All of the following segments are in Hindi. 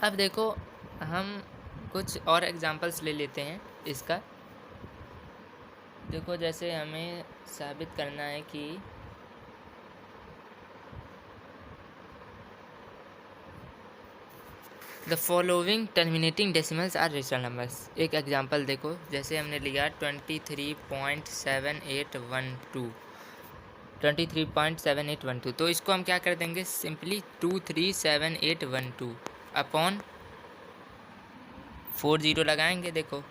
अब देखो हम कुछ और एग्जांपल्स ले लेते हैं इसका। देखो जैसे हमें साबित करना है कि the following terminating decimals are rational numbers. एक एग्जांपल देखो, जैसे हमने लिया 23.7812, तो इसको हम क्या कर देंगे, सिंपली 237812 अपॉन 4 जीरो लगाएंगे। देखो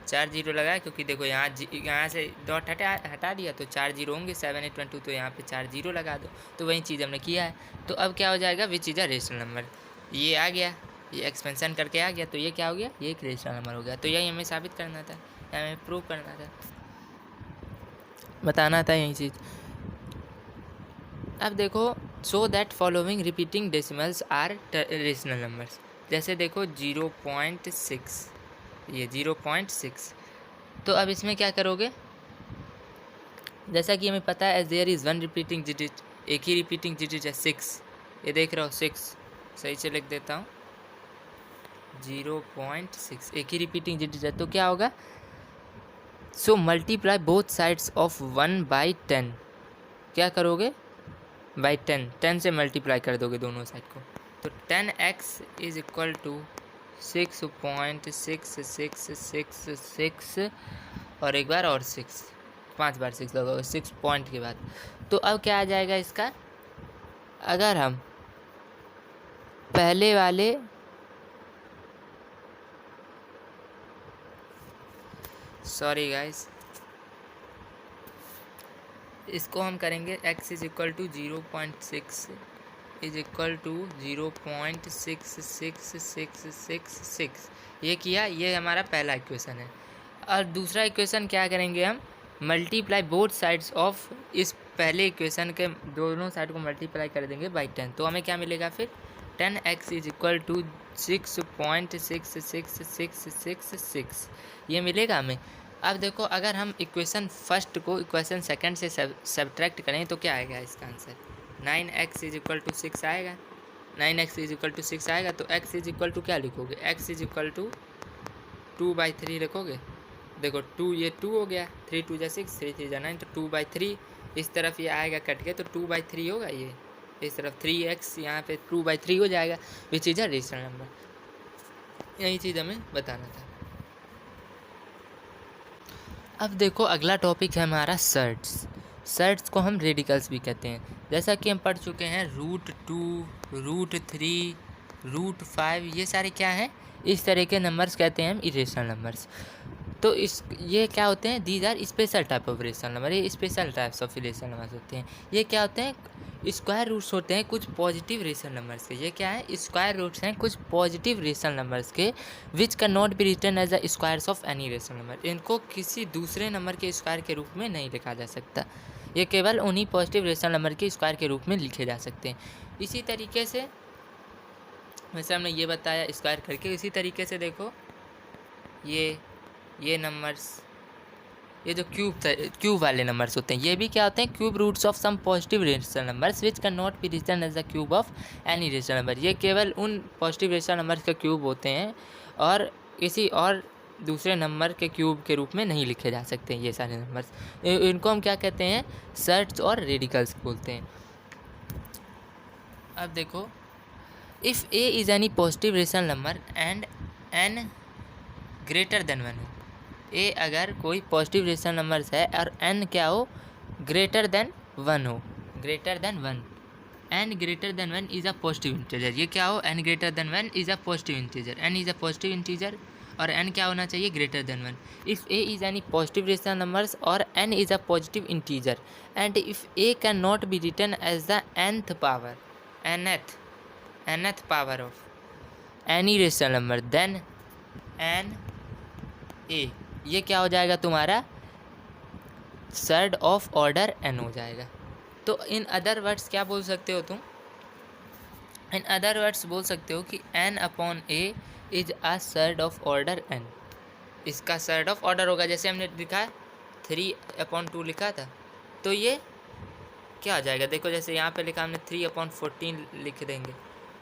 4 जीरो लगाए, क्योंकि देखो यहाँ से डॉट हटा दिया तो 4 जीरो होंगे, 7812, तो यहाँ पे 4 जीरो लगा दो। तो वही चीज़ हमने किया है। तो अब क्या हो जाएगा, विच इज़ अ रेशनल नंबर। ये आ गया, ये एक्सपेंशन करके आ गया, तो ये क्या हो गया, ये एक रेशनल नंबर हो गया। तो यही हमें साबित करना था, हमें प्रूव करना था, बताना था यही चीज़। अब देखो, so that following repeating decimals are rational numbers. जैसे देखो 0.6, ये 0.6, तो अब इसमें क्या करोगे, जैसा कि हमें पता है as there is one repeating digit, एक ही रिपीटिंग डिजिट है 6। ये देख रहे हो 6, सही से लिख देता हूँ 0.6, एक ही रिपीटिंग डिजिट है, तो क्या होगा, so multiply both sides of 1/10। क्या करोगे, बाई 10 से मल्टीप्लाई कर दोगे दोनों साइड को, तो 10x इज इक्वल टू 6.6666 और एक बार और 6, 5 बार 6 लगाओगे 6 पॉइंट के बाद। तो अब क्या आ जाएगा इसका, अगर हम पहले वाले सॉरी गाइस, इसको हम करेंगे x is equal to 0.6 is equal to 0.66666। ये किया, ये हमारा पहला इक्वेशन है। और दूसरा इक्वेशन क्या करेंगे हम, मल्टीप्लाई बोथ साइड्स ऑफ, इस पहले इक्वेशन के दोनों साइड को मल्टीप्लाई कर देंगे बाई 10, तो हमें क्या मिलेगा फिर 10x इज इक्वल टू 6.66666 ये मिलेगा हमें। अब देखो, अगर हम इक्वेशन फर्स्ट को इक्वेशन सेकंड से सब्ट्रैक्ट करें तो क्या आएगा इसका answer, 9x is equal to 6 आएगा। 9x इज इक्वल टू 6 आएगा, तो x इज इक्वल टू क्या लिखोगे, x इज इक्वल टू 2/3 लिखोगे। देखो 2, ये 2 हो गया, 3 2 जा 6, 3 3 जा 9, तो 2/3 इस तरफ ये आएगा कट के, तो 2/3 होगा। ये इस तरफ 3x यहाँ पे 2/3 हो जाएगा, विच इज़ अ रेशनल नंबर। यही चीज़ हमें बताना था। अब देखो अगला टॉपिक है हमारा सर्ट्स। सर्ट्स को हम रेडिकल्स भी कहते हैं। जैसा कि हम पढ़ चुके हैं √2, √3, √5, ये सारे क्या हैं, इस तरह के नंबर्स कहते हैं हम इरेशनल नंबर्स। तो ये क्या होते हैं, these are special type of rational number, ये special types of rational numbers होते हैं। ये क्या होते हैं, स्क्वायर रूट्स होते हैं कुछ पॉजिटिव रेशनल नंबर्स के। ये क्या है, स्क्वायर रूट्स हैं कुछ पॉजिटिव रेशनल नंबर्स के, which can not be written as the squares of any rational number. इनको किसी दूसरे नंबर के स्क्वायर के रूप में नहीं लिखा जा सकता, ये केवल उन्हीं पॉजिटिव रेशनल नंबर के स्क्वायर के रूप में लिखे जा सकते हैं। इसी तरीके से वैसे हमने ये बताया स्क्वायर करके, इसी तरीके से देखो ये नंबर्स, ये जो क्यूब वाले नंबर्स होते हैं, ये भी क्या होते हैं, cube roots of some positive rational numbers which can not be written as the cube of any rational number. ये केवल उन पॉजिटिव रेशनल नंबर्स के क्यूब होते हैं और किसी और दूसरे नंबर के क्यूब के रूप में नहीं लिखे जा सकते ये सारे नंबर्स। इनको हम क्या कहते हैं, सर्ट्स और रेडिकल्स बोलते हैं। अब देखो, if a is any positive rational number and n greater than 1 हो, a अगर कोई पॉजिटिव रेशनल नंबर्स है और n क्या हो, ग्रेटर देन 1 हो, greater than 1, n greater than 1 is a positive integer. ये क्या हो, n greater than 1 is a positive integer, n is a positive integer और n क्या होना चाहिए, greater than 1। If a is any positive rational numbers और n is a positive integer and if a can not be written as the nth power, nth power of any rational number then n a, ये क्या हो जाएगा तुम्हारा, सर्ड ऑफ ऑर्डर n हो जाएगा। तो इन अदर वर्ड्स क्या बोल सकते हो तुम, इन अदर वर्ड्स बोल सकते हो कि n/a is a surd of order n। इसका सर्ड ऑफ ऑर्डर होगा, जैसे हमने लिखा 3/2 लिखा था, तो ये क्या आ जाएगा, देखो जैसे यहाँ पे लिखा हमने 3/14 लिख देंगे,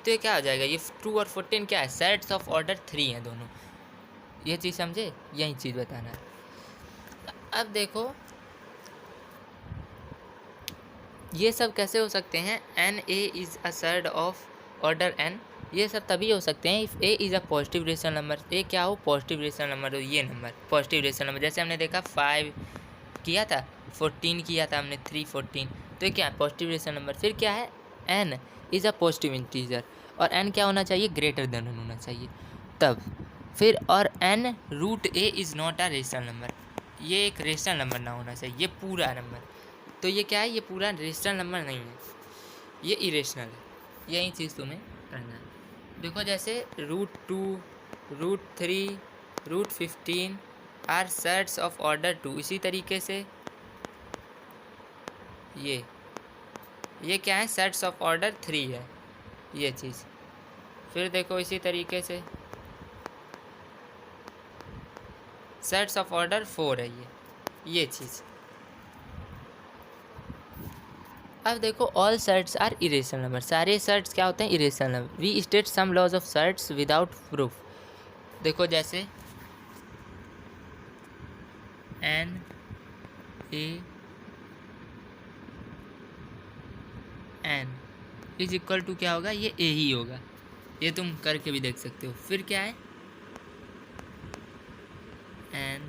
तो ये क्या हो जाएगा, ये 2 और 14 क्या है, सेट्स ऑफ ऑर्डर 3 हैं दोनों। ये चीज़ समझे, यही चीज़ बताना है। अब देखो ये सब कैसे हो सकते हैं, N A is a surd of order N, ये सब तभी हो सकते हैं if A is a positive rational number, A क्या हो, पॉजिटिव रेशनल नंबर हो, ये नंबर पॉजिटिव रेशनल नंबर। जैसे हमने देखा 5 किया था, 14 किया था हमने, 3 14, तो ये क्या है, पॉजिटिव रेशनल नंबर। फिर क्या है, n is a positive integer, और एन क्या होना चाहिए, ग्रेटर देन वन होना चाहिए तब। फिर और n root a is not a rational number, ये एक रेशनल नंबर ना होना चाहिए, ये पूरा नंबर। तो ये क्या है, ये पूरा रेशनल नंबर नहीं है, ये इरेशनल है। यही चीज़ तुम्हें करना है। देखो जैसे √2, √3, √15 आर सेट्स ऑफ ऑर्डर 2। इसी तरीके से ये क्या है, सेट्स ऑफ ऑर्डर 3 है ये चीज़। फिर देखो इसी तरीके से सेट्स ऑफ ऑर्डर 4 है ये चीज़। अब देखो all surds are irrational number, सारे सेट्स क्या होते हैं, irrational number. We state some laws of surds without proof. देखो जैसे n a n is equal to क्या होगा, ये ए ही होगा, ये तुम करके भी देख सकते हो। फिर क्या है, एन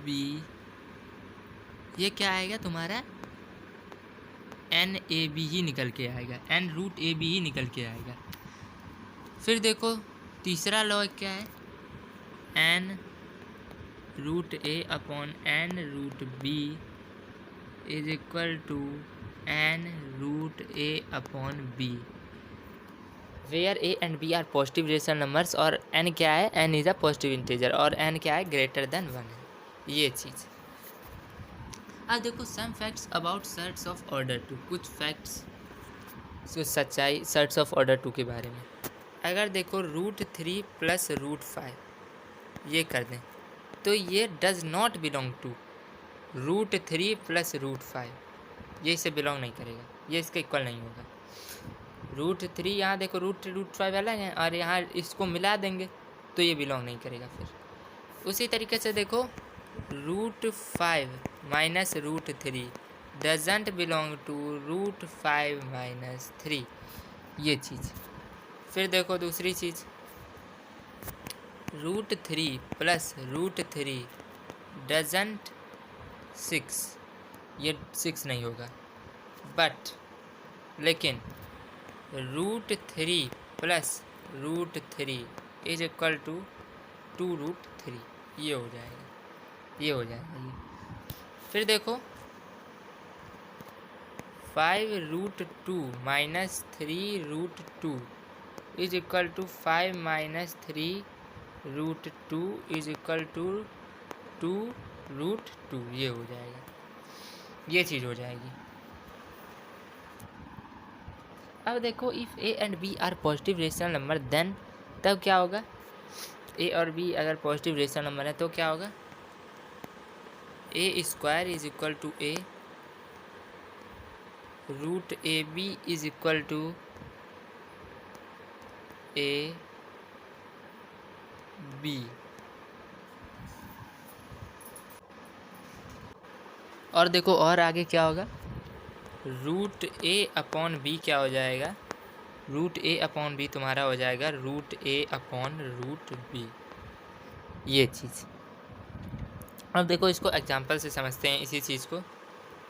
बी, ये क्या आएगा तुम्हारा, एन ए बी ही निकल के आएगा, एन रूट ए बी ही निकल के आएगा। फिर देखो तीसरा लॉ क्या है, n root a upon n root b is equal to n root a upon b, where a and b are positive rational numbers, और एन क्या है, n is a positive integer, और एन क्या है, ग्रेटर देन 1 है, ये चीज़। अब देखो some facts about surds of order 2, कुछ फैक्ट्स, सच्चाई सेट्स ऑफ ऑर्डर 2 के बारे में। अगर देखो √3 + √5 ये कर दें तो ये डज नॉट बिलोंग टू √3 + √5, ये इससे बिलोंग नहीं करेगा, ये इसके इक्वल नहीं होगा। √3 यहाँ देखो √5 अलग है, और यहाँ इसको मिला देंगे तो ये बिलोंग नहीं करेगा। फिर उसी तरीके से देखो √5 - √3 डजेंट बिलोंग टू √5 - 3, ये चीज़। फिर देखो दूसरी चीज़, √3 + √3 डजेंट 6, ये 6 नहीं होगा, बट लेकिन √3 + √3 इज इक्वल टू 2√3, ये हो जाएगा, ये हो जाएगा ये। फिर देखो 5√2 - 3√2 is equal to 5 - 3√2 is equal to 2√2, ये हो जाएगा, ये चीज़ हो जाएगी। अब देखो if a and b are positive rational number then, तब क्या होगा, ए और बी अगर पॉजिटिव रेशनल नंबर है तो क्या होगा, a² is equal to a, √AB is equal to a b, और देखो और आगे क्या होगा, √A अपॉन बी क्या हो जाएगा, √A अपॉन बी तुम्हारा हो जाएगा √A अपॉन √B, ये चीज़। अब देखो इसको एग्जांपल से समझते हैं इसी चीज़ को।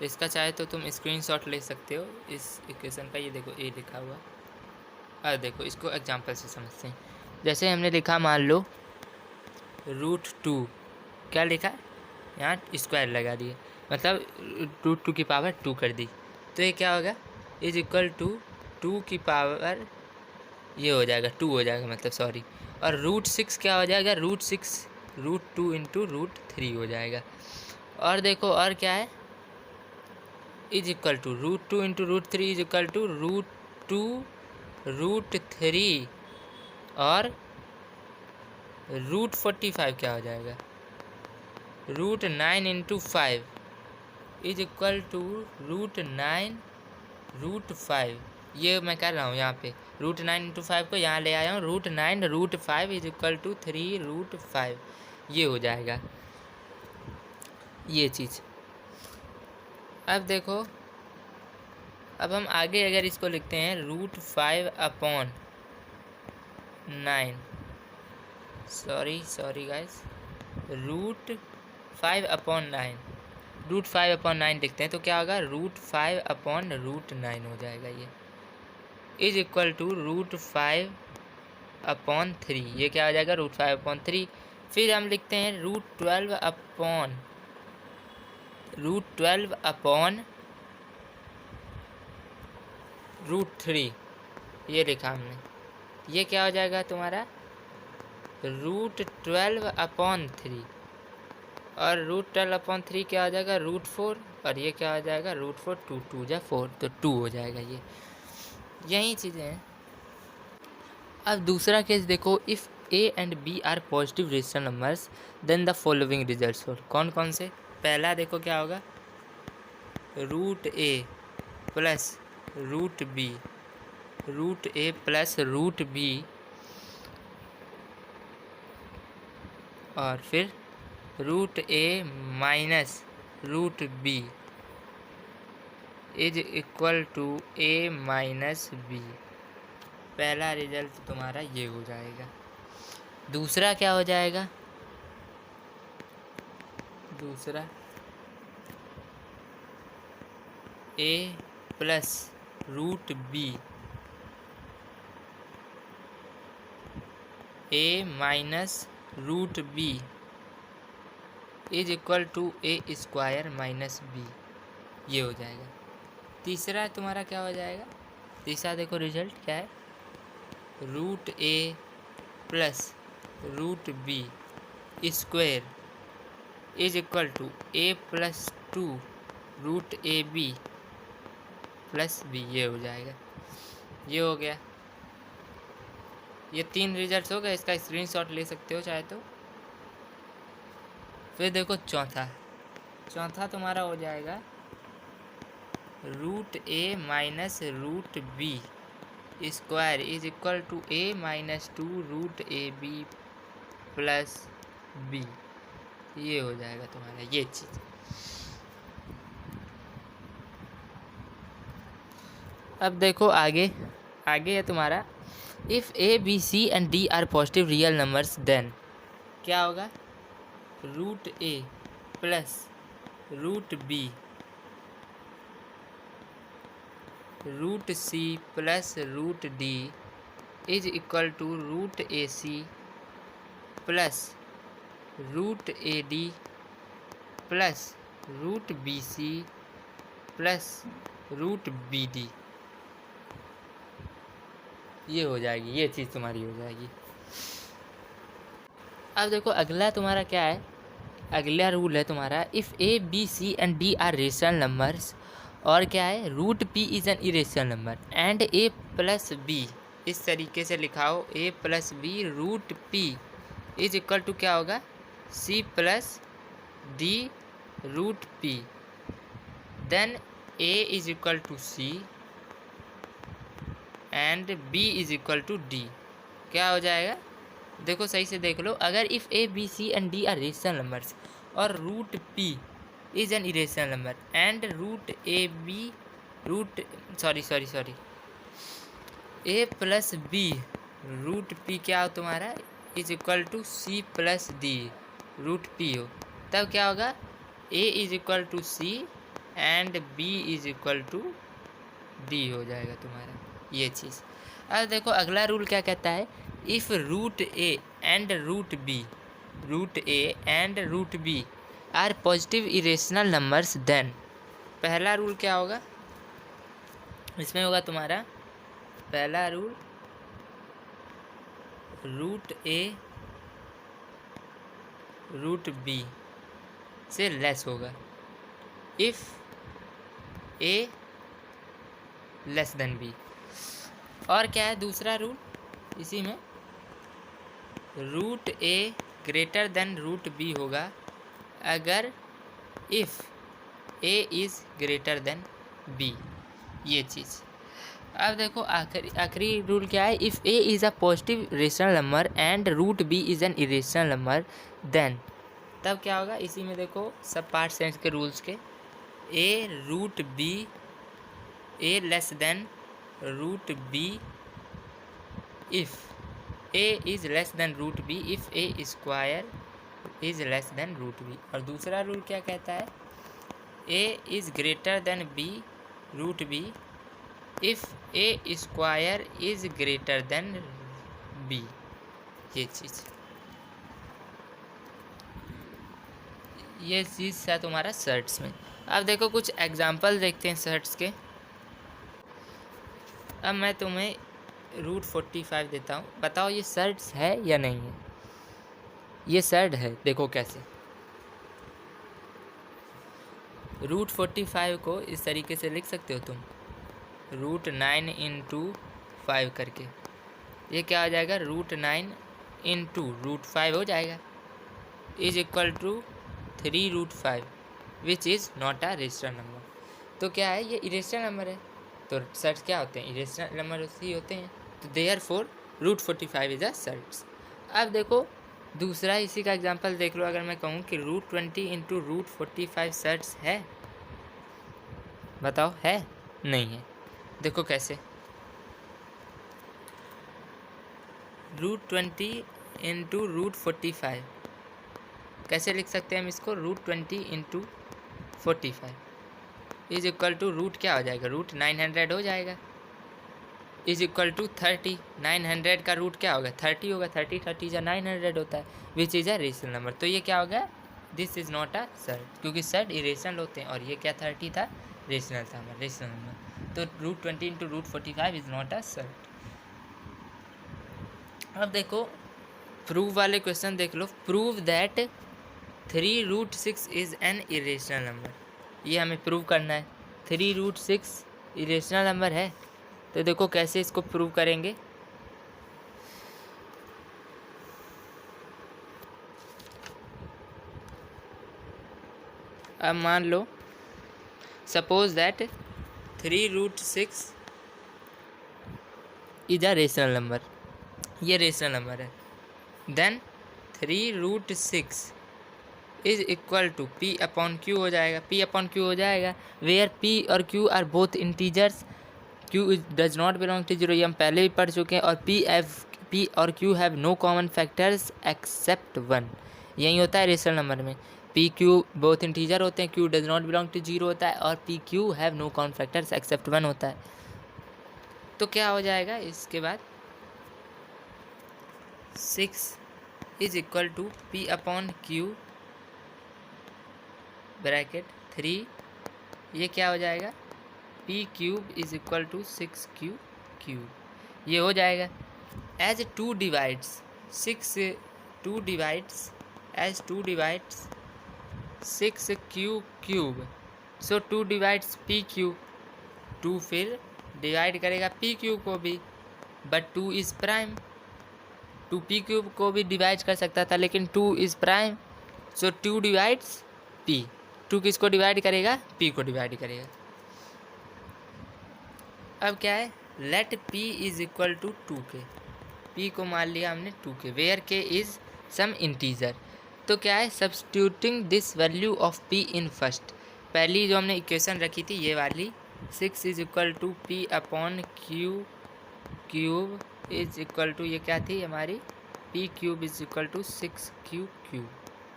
इसका चाहे तो तुम स्क्रीनशॉट ले सकते हो इस इक्वेशन का, ये देखो ए लिखा हुआ। अब देखो इसको एग्जांपल से समझते हैं। जैसे हमने लिखा, मान लो √2, क्या लिखा, यहाँ स्क्वायर लगा दिए, मतलब √2 की पावर 2 कर दी, तो ये क्या होगा, इज इक्वल टू 2 की पावर, ये हो जाएगा 2 हो जाएगा, मतलब सॉरी, और √6 क्या हो जाएगा, √6 √2 इंटू √3 हो जाएगा। और देखो और क्या है, is equal to √2 into √3 is equal to √2 √3 और √45 क्या हो जाएगा, √9 इंटू 5 इज इक्वल टू √9 √5, ये मैं कर रहा हूँ यहाँ पे √9 × 5 को यहाँ ले आया हूँ, √9 √5 इज इक्वल टू 3√5, ये हो जाएगा ये चीज़। अब देखो, अब हम आगे अगर इसको लिखते हैं √5/9, सॉरी गाइस, √5/9, √5/9 लिखते हैं तो क्या होगा, √5/√9 हो जाएगा, ये इज इक्वल टू √5/3, ये क्या हो जाएगा, √5/3। फिर हम लिखते हैं √12/√3, ये लिखा हमने, ये क्या हो जाएगा तुम्हारा √12/3, और √12/3 क्या हो जाएगा, √4, और ये क्या हो जाएगा, √4, 2 2 जा 4, तो 2 हो जाएगा, ये यही चीज़ें हैं। अब दूसरा केस देखो, if a and b are positive rational numbers then the following results hold. कौन कौन से, पहला देखो क्या होगा, √a plus √b, √a plus √b, और फिर √a minus √b is equal to a minus b। पहला रिजल्ट तुम्हारा ये हो जाएगा। दूसरा क्या हो जाएगा, दूसरा a plus √b, a minus √b is equal to a² minus b, ये हो जाएगा। तीसरा तुम्हारा क्या हो जाएगा, तीसरा देखो रिजल्ट क्या है, √a plus √b square is equal to a plus 2 √ab plus b, ये हो जाएगा, ये हो गया। ये 3 रिजल्ट्स हो गए, इसका स्क्रीनशॉट ले सकते हो चाहे तो। फिर देखो चौथा तुम्हारा हो जाएगा √a minus √b square is equal to a minus 2 √ab plus b, ये हो जाएगा तुम्हारा ये चीज़। अब देखो आगे है तुम्हारा, if a b c and d are positive real numbers then क्या होगा, √a plus √b √c plus √d is equal to √ac plus √ad plus √bc plus √bd, ये हो जाएगी, ये चीज़ तुम्हारी हो जाएगी। अब देखो अगला तुम्हारा क्या है, अगला रूल है तुम्हारा, if a b c and d are rational numbers, और क्या है, √p is an irrational number and a plus b, इस तरीके से लिखाओ, a plus b √p is equal to क्या होगा, c plus d √p, then a is equal to c and b is equal to d, क्या हो जाएगा, देखो सही से देख लो, अगर if a b c and d are rational numbers और √p is an irrational number and a plus b √p क्या हो तुम्हारा, is equal to c plus d √p हो, तब क्या होगा, a is equal to c and b is equal to d हो जाएगा तुम्हारा ये चीज़। अब देखो अगला रूल क्या कहता है, if √a and √b are positive irrational numbers then, पहला रूल क्या होगा, इसमें होगा तुम्हारा पहला रूल, √a √b से लेस होगा if a less than b, और क्या है दूसरा रूल इसी में, √a ग्रेटर देन √b होगा अगर if a is greater than b, ये चीज़। अब देखो आखिरी रूल क्या है, if A is a positive rational number and root b is an irrational number then, तब क्या होगा, इसी में देखो सब पार्ट सेंस के रूल्स के, a root b, a less than root b if A is less than root b, if a square is less than root b. और दूसरा रूल क्या कहता है, a is greater than b root b if a square is greater than b. ये चीज़ था तुम्हारा सर्ट्स में। अब देखो कुछ एग्जांपल देखते हैं सर्ट्स के। अब मैं तुम्हें रूट 45 देता हूँ, बताओ ये सर्ट्स है या नहीं है। ये सर्ट है, देखो कैसे। रूट 45 को इस तरीके से लिख सकते हो तुम, रूट 9 इंटू 5 करके, ये क्या हो जाएगा, रूट 9 इंटू रूट 5 हो जाएगा, is equal to 3 root 5 which is not a rational number. तो क्या है, ये इरेशनल नंबर है, तो सर्ट्स क्या होते हैं, इरेशनल नंबर ही होते हैं, तो therefore root 45 is a surds. अब देखो दूसरा इसी का एग्जांपल देख लो, अगर मैं कहूँ कि रूट 20 इंटू रूट 45 सर्ट्स है, बताओ है नहीं है। देखो कैसे, रूट 20 इंटू रूट 45 कैसे लिख सकते हैं हम इसको, root 20 into 45 is equal to root क्या हो जाएगा, रूट 900 हो जाएगा, इज इक्वल टू 30। 900 का रूट क्या होगा, 30 होगा, 30 या 900 होता है, which is a rational number. तो ये क्या होगा, this is not a surd, क्योंकि सर्ट इरेशनल होते हैं, और ये क्या 30 था, रेशनल था हमारा, रेशनल नंबर। तो root 20 into root 45 is not a surd. अब देखो प्रूव वाले क्वेश्चन देख लो, prove that 3 root 6 is an irrational number. ये हमें प्रूव करना है, 3 रूट 6 इरेशनल नंबर है। तो देखो कैसे इसको प्रूव करेंगे। अब मान लो suppose that 3 root 6 is a rational number, ये रेशनल नंबर है, then 3 root 6 is equal to p upon q हो जाएगा, पी अपॉन क्यू हो जाएगा, वेयर पी और q are both integers, q does not belong to zero, ये हम पहले भी पढ़ चुके हैं, और पी और Q have no common factors except 1। यही होता है रेशनल नंबर में, पी क्यू बोथ इंटीजर होते हैं, Q does not belong to zero होता है, और P Q have no common factors except 1 होता है। तो क्या हो जाएगा इसके बाद, 6 is equal to p upon q bracket 3, ये क्या हो जाएगा, p cube is equal to 6 Q cube, ये हो जाएगा। As 2 divides 6 2 divides as 2 divides 6 Q cube, so 2 divides p cube, 2 फिर डिवाइड करेगा पी क्यूब को भी, but 2 is prime, 2 p cube को भी डिवाइड कर सकता था, लेकिन 2 is prime, so 2 divides P, 2 किसको डिवाइड करेगा, पी को डिवाइड करेगा। अब क्या है, let p is equal to 2k, p को मान लिया हमने 2k, where k is some integer. तो क्या है, substituting this value of p in first, पहली जो हमने इक्वेशन रखी थी ये वाली, 6 is equal to p upon Q cube is equal to, ये क्या थी हमारी, p cube is equal to 6 Q cube,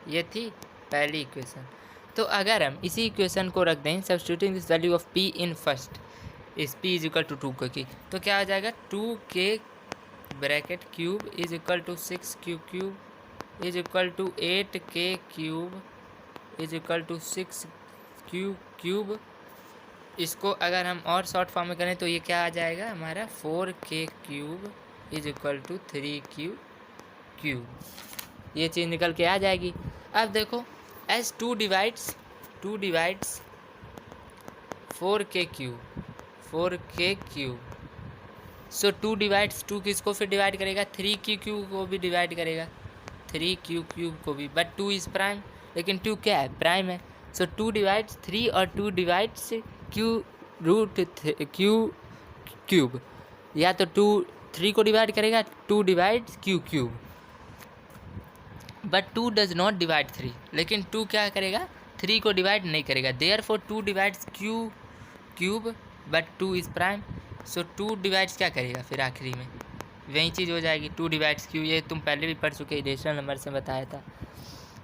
ये थी पहली इक्वेशन। तो अगर हम इसी इक्वेशन को रख दें, substituting this value of p in first, इस p इज इक्वल टू 2 की, तो क्या हो जाएगा, 2k bracket cube is equal to 6 Q cube is equal to 8k cube is equal to 6 Q cube. इसको अगर हम और शॉर्ट फॉर्म में करें तो ये क्या आ जाएगा हमारा, 4k cube is equal to 3 cube, ये चीज़ निकल के आ जाएगी। अब देखो as 2 divides 4k cube, so 2 divides 2 किसको फिर डिवाइड करेगा, 3 क्यूब को भी डिवाइड करेगा, 3 क्यूब को भी, बट 2 इज़ प्राइम, लेकिन 2 क्या है, प्राइम है, सो 2 डिवाइड्स 3 और 2 डिवाइड्स क्यू रूट क्यूब, या तो 3 को डिवाइड करेगा, 2 divides cube, but 2 does not divide 3, लेकिन 2 क्या करेगा, 3 को डिवाइड नहीं करेगा। Therefore 2 divides cube but 2 is prime, so 2 divides क्या करेगा फिर आखिरी में, वही चीज़ हो जाएगी, 2 डिवाइड्स क्यू। ये तुम पहले भी पढ़ चुके, रेशनल नंबर से बताया था।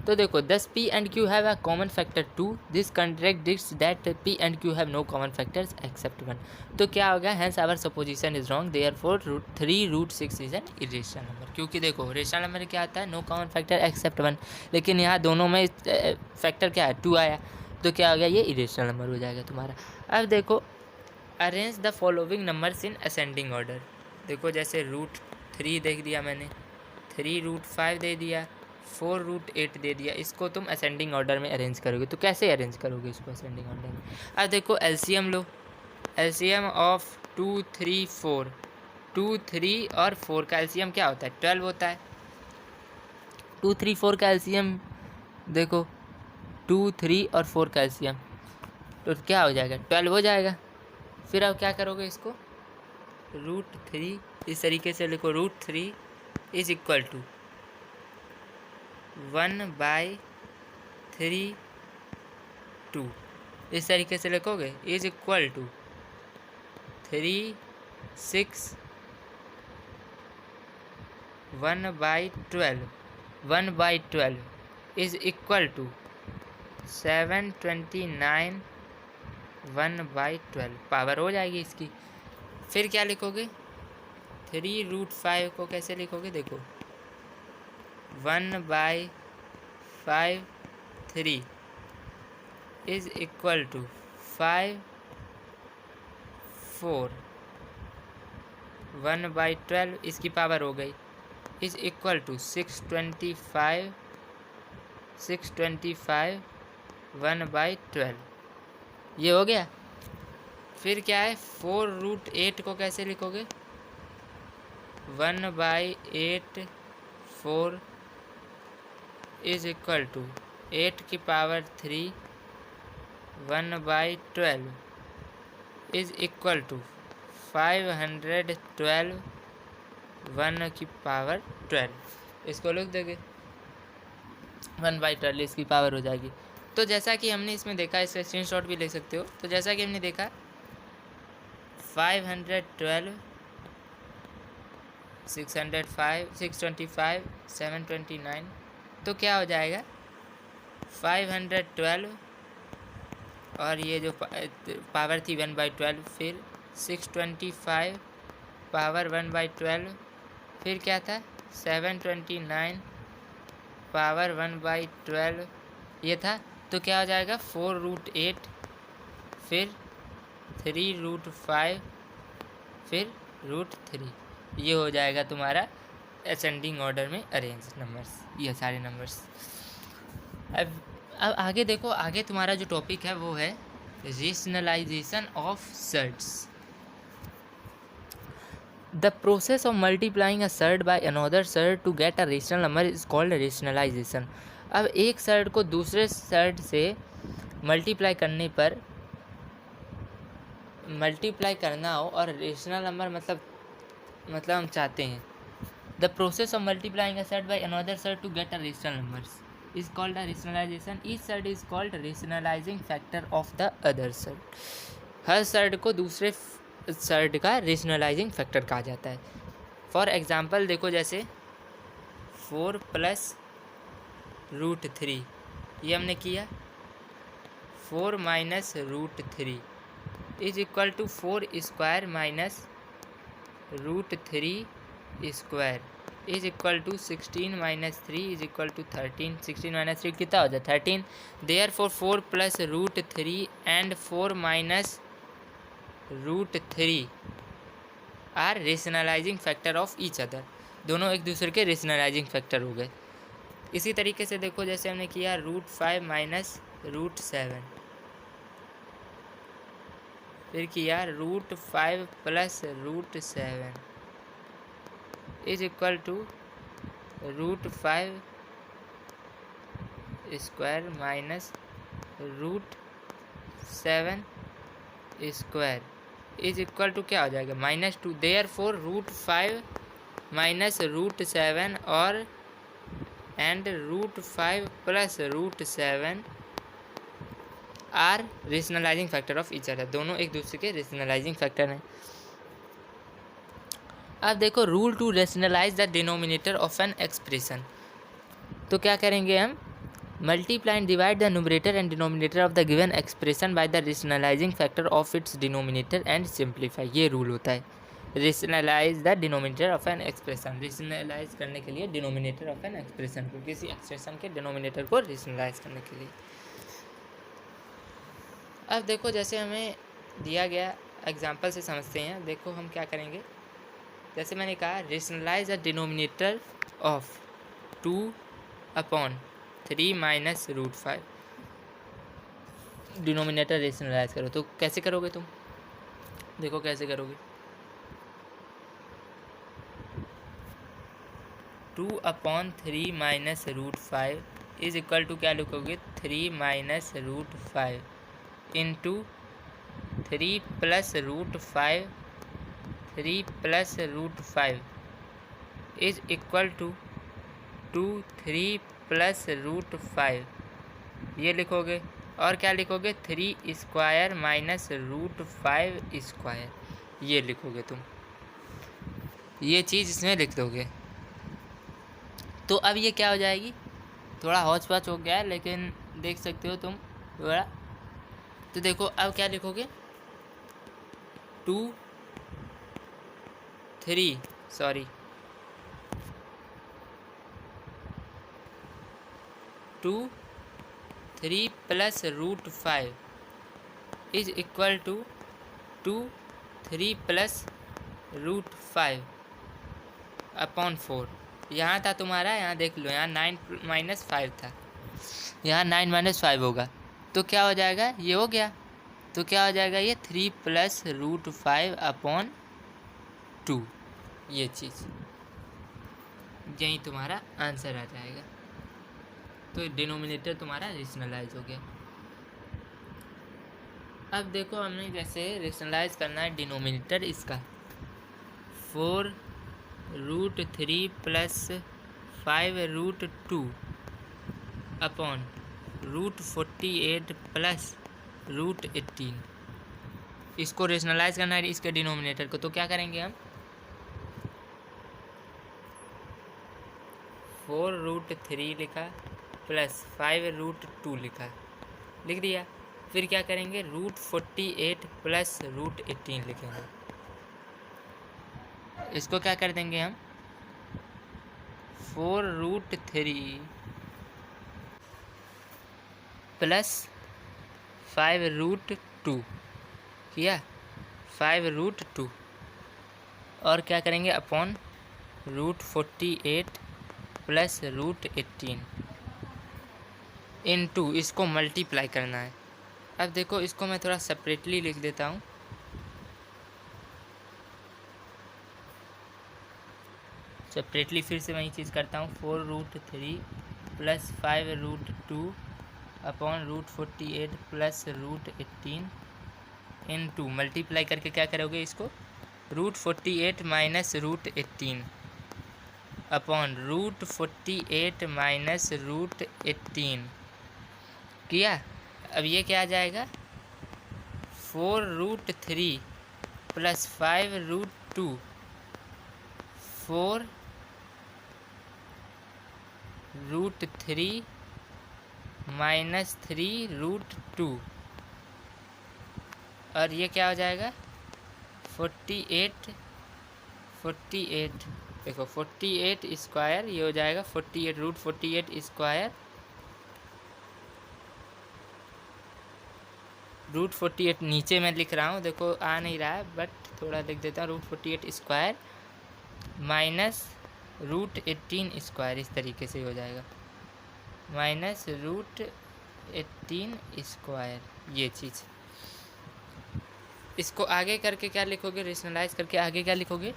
तो देखो, thus P and Q have a common factor 2, this contradicts that P and Q have no common factors except 1। तो क्या होगा, hence our supposition is wrong, therefore 3√6 is an irrational number. क्योंकि देखो रेशनल नंबर क्या आता है, नो कॉमन फैक्टर एक्सेप्ट 1, लेकिन यहाँ दोनों में फैक्टर क्या है, 2 आया, तो क्या हो गया, ये इरेशनल नंबर हो जाएगा तुम्हारा। अब देखो, arrange the following numbers in ascending order. देखो जैसे √3 देख दिया मैंने, 3√5 दे दिया, 4√8 दे दिया, इसको तुम असेंडिंग ऑर्डर में अरेंज करोगे। तो कैसे अरेंज करोगे इसको असेंडिंग ऑर्डर में, अब देखो एलसीएम लो, एलसीएम ऑफ 2, 3, 4, 2, 3 और 4 का एलसीएम क्या होता है, 12 होता है। 2, 3, 4 का एलसीएम देखो, 2, 3 और 4 का एलसीएम, तो क्या हो जाएगा, 12 हो जाएगा। फिर अब क्या करोगे इसको, √3 इस तरीके से लिखो, √3 इज इक्वल टू 1/3 2, इस तरीके से लिखोगे, is equal to 3, 6 1/12, 1/12 is equal to 729 1/12, power हो जाएगी इसकी। फिर क्या लिखोगे, 3√5 को कैसे लिखोगे, देखो 1/5 3 इज इक्वल टू 5 4 1/12, इसकी पावर हो गई, इज इक्वल टू 625 1/12, ये हो गया। फिर क्या है, 4√8 को कैसे लिखोगे, 1/8 4 इज इक्वल टू 8 की पावर 3 1/12 इज इक्वल टू 512 1 की पावर 12, इसको लिख देंगे 1/12, इसकी पावर हो जाएगी। तो जैसा कि हमने इसमें देखा, इसका स्क्रीनशॉट भी ले सकते हो। तो जैसा कि हमने देखा 512 605 625 729, तो क्या हो जाएगा 512 और ये जो पावर थी 1/12, फिर 625 पावर 1/12, फिर क्या था 729 पावर 1/12, ये था। तो क्या हो जाएगा 4√8, फिर 3√5, फिर √3, ये हो जाएगा तुम्हारा असेंडिंग ऑर्डर में अरेंज नंबर्स, ये सारे नंबर्स। अब आगे देखो, आगे तुम्हारा जो टॉपिक है वो है rationalization of surds. The process of multiplying a surd by another surd to get a rational number is called rationalization. अब एक सर्ट को दूसरे सर्ट से मल्टीप्लाई करने पर, मल्टीप्लाई करना हो और रेशनल नंबर मतलब हम चाहते हैं, the process of multiplying a surd by another surd to get a rational numbers is called a rationalization. Each surd is called rationalizing factor of the other surd. हर सर्ट को दूसरे सर्ट का रेशनलाइजिंग फैक्टर कहा जाता है। फॉर एग्जांपल देखो, जैसे 4 + √3, ये हमने किया, 4 - √3 is equal to 4 square minus √3 square is equal to 16 - 3 is equal to 13। 16 - 3 कितना हो जाए 13। Therefore 4 + √3 and 4 - √3 are rationalizing factor of each other, दोनों एक दूसरे के रेशनलाइजिंग फैक्टर हो गए। इसी तरीके से देखो, जैसे हमने किया √5 - √7, फिर किया √5 + √7 is equal to √5 square minus √7 square is equal to क्या हो जाएगा -2। देयरफॉर √5 माइनस √7 और and √5 plus √7 are rationalizing factor of each other. दोनों एक दूसरे के रेशनलाइजिंग फैक्टर हैं। अब देखो rule to rationalize the denominator of an expression. तो क्या करेंगे हम, multiply and divide the numerator and denominator of the given expression by the rationalizing factor of its denominator and simplify. ये रूल होता है rationalize the denominator of an expression. Rationalize करने के लिए डिनोमिनेटर ऑफ एन एक्सप्रेशन को, किसी एक्सप्रेशन के डिनोमिनेटर को रेशनलाइज करने के लिए। अब देखो जैसे हमें दिया गया एग्जाम्पल से समझते हैं। देखो हम क्या करेंगे, जैसे मैंने कहा rationalize the denominator of 2/3 minus √5। Denominator rationalize करो, तो कैसे करोगे तुम, देखो कैसे करोगे। 2/3 माइनस √5 इज इक्वल टू क्या लिखोगे, 3 minus √5 into 3 plus √5, 3 plus √5 is equal to 3 plus √5 ये लिखोगे। और क्या लिखोगे, 3 स्क्वायर माइनस √5 स्क्वायर ये लिखोगे तुम। ये चीज़ इसमें लिख दोगे। तो अब ये क्या हो जाएगी, थोड़ा हौच पौच हो गया है लेकिन देख सकते हो तुम थोड़ा। तो देखो अब क्या लिखोगे, 3 plus √5 is equal to 3 plus √5 upon 4। यहाँ था तुम्हारा, यहाँ देख लो, यहाँ 9 माइनस 5 था, यहाँ 9 माइनस 5 होगा। तो क्या हो जाएगा, ये हो गया। तो क्या हो जाएगा, ये 3 प्लस √5 अपॉन 2। ये चीज़ यही तुम्हारा आंसर आ जाएगा। तो डिनोमिनेटर तुम्हारा रेशनलाइज हो गया। अब देखो हमने जैसे रेशनलाइज करना है डिनोमिनेटर इसका, 4√3 प्लस 5√2 अपॉन √48 प्लस √18। इसको रेशनलाइज करना है इसके डिनोमिनेटर को। तो क्या करेंगे हम, 4√3 लिखा प्लस 5√2 लिख दिया। फिर क्या करेंगे, √48 प्लस √18 लिखेंगे। इसको क्या कर देंगे हम, 4√3 प्लस 5√2 किया, 5√2 और क्या करेंगे अपॉन √48 प्लस √18 इनटू, इसको मल्टीप्लाई करना है। अब देखो इसको मैं थोड़ा सेपरेटली लिख देता हूँ। सेपरेटली फिर से वही चीज़ करता हूँ, 4√3 plus 5√2 upon √48 plus √18 into, multiply करके क्या करोगे इसको, √48 माइनस √18 अपॉन √48 माइनस √18 किया। अब ये क्या आ जाएगा, 4√3 प्लस 5√2 4√3 माइनस 3√2 और ये क्या हो जाएगा, 48 देखो 48 स्क्वायर, ये हो जाएगा 48 √48 स्क्वायर, √48 नीचे मैं लिख रहा हूँ, देखो आ नहीं रहा है बट थोड़ा लिख देता हूँ, √48 स्क्वायर माइनस √18 स्क्वायर, इस तरीके से हो जाएगा, माइनस √18 स्क्वायर ये चीज़। इसको आगे करके क्या लिखोगे, रेशनलाइज करके आगे क्या लिखोगे,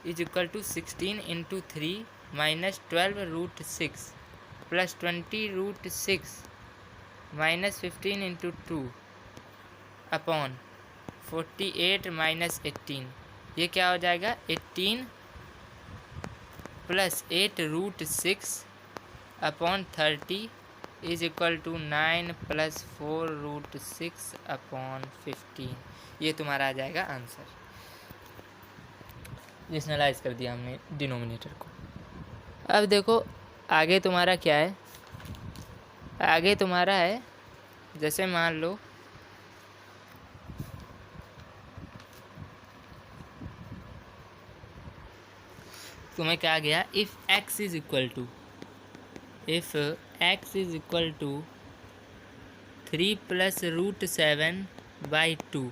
is equal to 16 into 3 minus 12√6 plus 20√6 minus 15 into 2 upon 48 minus 18, ये क्या हो जाएगा 18 plus 8 root 6 upon 30 is equal to 9 plus 4 root 6 upon 15। ये तुम्हारा आ जाएगा आंसर। रेशनलाइज कर दिया हमने डिनोमिनेटर को। अब देखो आगे तुम्हारा क्या है, आगे तुम्हारा है जैसे मान लो तुम्हें क्या गया, if x is equal to 3 plus root 7 by 2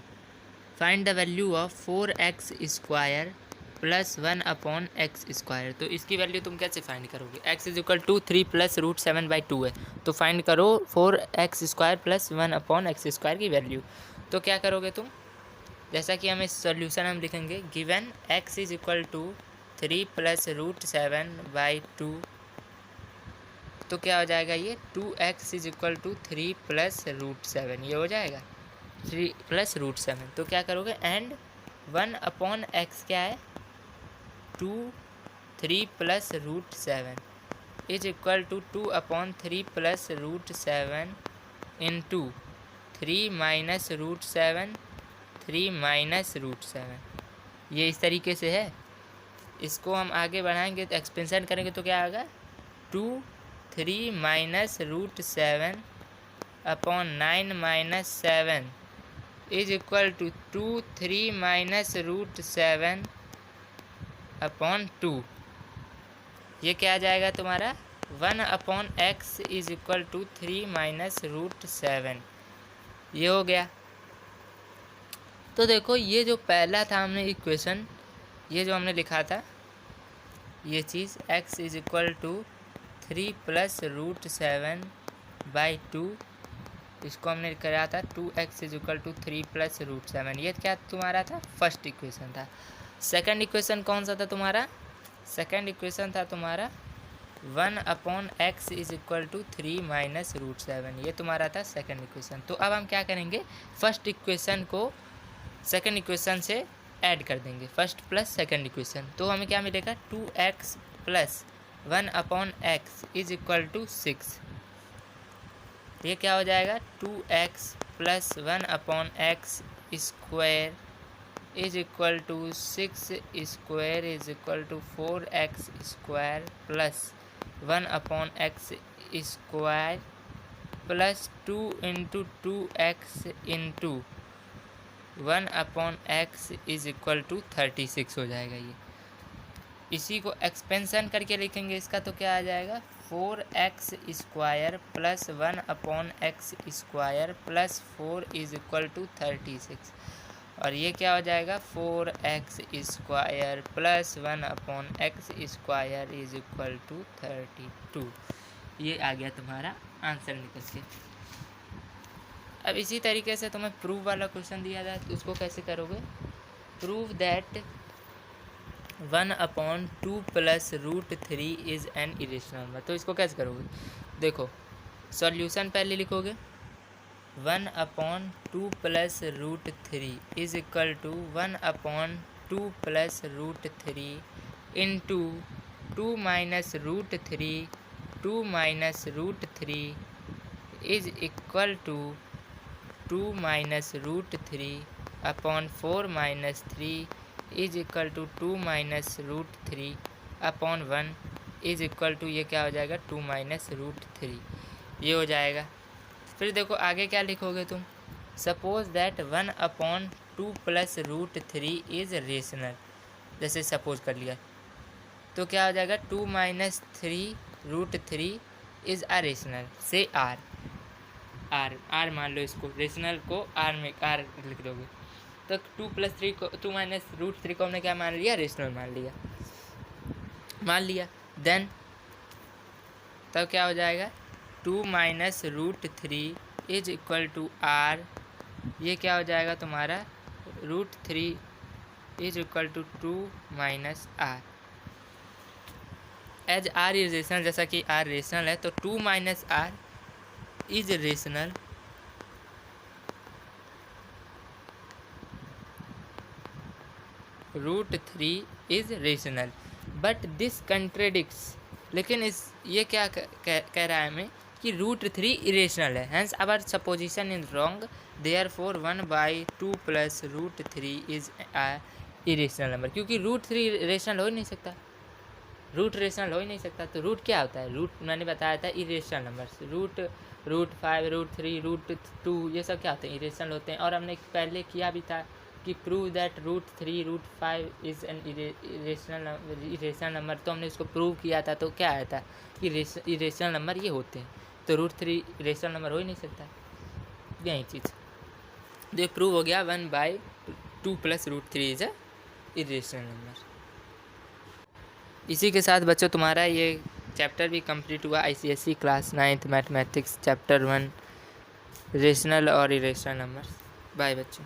find the value of 4x square plus 1 upon X square. तो इसकी वैल्यू तुम कैसे फाइंड करोगे, x is equal to 3 plus root 7 by 2 है, तो फाइंड करो 4x square plus 1 upon X square की वैल्यू। तो क्या करोगे तुम, जैसा कि हमें सॉल्यूशन हम लिखेंगे, given x is equal to 3 plus root 7 by 2, तो क्या हो जाएगा ये 2x is equal to 3 plus root 7, ये हो जाएगा 3 प्लस रूट 7। तो क्या करोगे, एंड 1 अपॉन एक्स क्या है 3 plus root 7 is equal to 2 upon 3 plus root 7 into 3 minus root 7 3 minus root 7। ये इस तरीके से है। इसको हम आगे बढ़ाएंगे तो एक्सपेंशन करेंगे तो क्या आएगा 3 minus root 7 upon 9 minus 7 is equal to 3 minus root 7 upon 2। ये क्या आ जाएगा तुम्हारा 1 upon X is equal to 3 minus root 7, ये हो गया। तो देखो ये जो पहला था हमने इक्वेशन, ये जो हमने लिखा था ये चीज़ x is equal to 3 plus root 7 by 2, इसको हमने करा था 2x is equal to 3 plus root 7, ये क्या तुम्हारा था फर्स्ट इक्वेशन था। सेकंड इक्वेशन कौन सा था तुम्हारा, सेकंड इक्वेशन था तुम्हारा 1 upon X is equal to 3 minus root 7, ये तुम्हारा था सेकंड इक्वेशन। तो अब हम क्या करेंगे, फर्स्ट इक्वेशन को सेकंड इक्वेशन से ऐड कर देंगे, फर्स्ट प्लस सेकंड इक्वेशन। तो हमें क्या मिलेगा 2x plus 1 upon X is equal to 6, ये क्या हो जाएगा 2x plus 1 upon X square is equal to 6 square is equal to 4x square plus 1 upon X square plus 2 into 2x into 1 upon X is equal to 36 हो जाएगा। ये इसी को एक्सपेंशन करके लिखेंगे इसका, तो क्या आ जाएगा 4x square plus 1 upon X square plus 4 is equal to 36, और ये क्या हो जाएगा 4x square plus 1 upon X square is equal to 32। ये आ गया तुम्हारा आंसर निकल के। अब इसी तरीके से तुम्हें प्रूव वाला क्वेश्चन दिया जाए तो उसको कैसे करोगे, prove that 1 upon 2 plus root 3 is an irrational number. तो इसको कैसे करोगे, देखो सॉल्यूशन पहले लिखोगे 1 upon 2 plus root 3 is equal to 1 upon 2 plus root 3 into 2 minus root 3 2 minus root 3 is equal to 2 minus root 3 upon 4 minus 3 is equal to 2 minus root 3 upon 1 is equal to, ये क्या हो जाएगा 2 माइनस रूट 3, ये हो जाएगा। फिर देखो आगे क्या लिखोगे तुम, suppose that 1 upon 2 plus root 3 is rational, जैसे सपोज कर लिया तो क्या हो जाएगा 2 minus 3 root 3 is a rational से आर मान लो, इसको रेशनल को आर में आर लिख दोगे तो 2 प्लस 3 को 2 माइनस रूट 3 को हमने क्या मान लिया, रेशनल मान लिया। देन तब क्या हो जाएगा 2 minus root 3 is equal to r, ये क्या हो जाएगा तुम्हारा root 3 is equal to 2 minus r. As r is rational, जैसा कि आर रेशनल है तो 2 minus r is rational √3 is rational but this contradicts. लेकिन ये क्या कह रहा है हमें कि √3 इरेशनल है, hence our supposition is wrong, therefore 1/2 plus √3 is irrational number. क्योंकि √3 रेशनल हो ही नहीं सकता, रूट रेशनल हो ही नहीं सकता, तो रूट क्या होता है? रूट मैंने बताया था इरेशनल नंबर्स, √5 √3 √2 ये सब क्या होते हैं? इरेशनल होते हैं। और हमने पहले किया भी था कि prove that √3 √5 is an irrational number, तो हमने इसको प्रूव किया था। तो क्या आया था? इरेशनल नंबर ये होते हैं, तो √3 इरेशनल नंबर हो ही नहीं सकता। यही चीज़ जो प्रूव हो गया, 1/2 plus √3 is a irrational number. इसी के साथ बच्चों तुम्हारा ये चैप्टर भी कंप्लीट हुआ, ICSE class 9th mathematics chapter 1 rational और इरेशनल नंबर्स। बाय बच्चों।